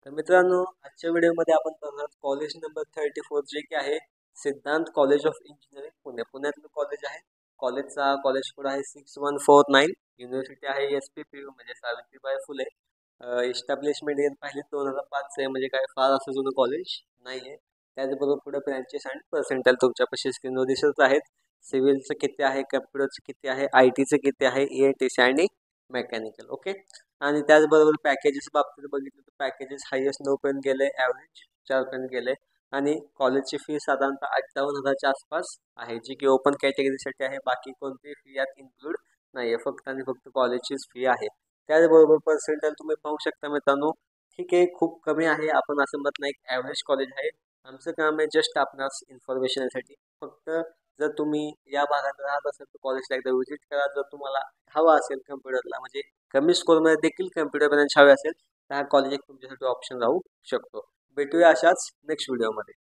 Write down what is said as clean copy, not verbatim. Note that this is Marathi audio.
तर मित्रांनो, आजच्या व्हिडिओमध्ये आपण बघणार कॉलेज नंबर 34 जे की आहे सिद्धांत कॉलेज ऑफ इंजिनिअरिंग पुणे. पुण्यातलं कॉलेज आहे. कॉलेज कोड आहे 6149. युनिव्हर्सिटी आहे SPPU म्हणजे सावित्रीबाई फुले. इस्टॅब्लिशमेंट इयर पाहिली 2005 आहे, म्हणजे काय फार असं जुनं कॉलेज नाही आहे. त्याचबरोबर पुढे ब्रँचेस आणि पर्सेंटाईल तुमच्यापाशी स्क्रीनवर दिसत आहेत. सिव्हिलचं किती आहे, कम्प्युटरचं किती आहे, IT चं किती आहे, ENTC आणि मेकॅनिकल. ओके. आणि त्याचबरोबर पॅकेजेस बाबतीत बघितलं तर पॅकेजेस हायेस्ट 9 पर्यंत गेले, ॲव्हरेज 4 पर्यंत गेले. आणि कॉलेजची फी साधारणतः 58,000च्या आसपास आहे, जी की ओपन कॅटेगरीसाठी आहे. बाकी कोणतीही फी यात इन्क्लूड नाही आहे, फक्त आणि फक्त कॉलेजचीच फी आहे. त्याचबरोबर पर्सेंटाईल तुम्ही पाहू शकता मित्रांनो. ठीक आहे, खूप कमी आहे, आपण असं म्हणत नाही, ॲव्हरेज कॉलेज आहे. आमचं काम आहे जस्ट आपणास इन्फॉर्मेशनसाठी. फक्त जर तुम्ही या भागात राहत असाल तर कॉलेजला एकदा व्हिजिट करा. जर तुम्हाला हवा असेल कम्प्युटरला, म्हणजे कमी स्कोरमध्ये देखील कम्प्युटर ब्रांच हवे असेल तर हा कॉलेज एक तुमच्यासाठी ऑप्शन राहू शकतो. भेटूया अशाच नेक्स्ट व्हिडिओमध्ये.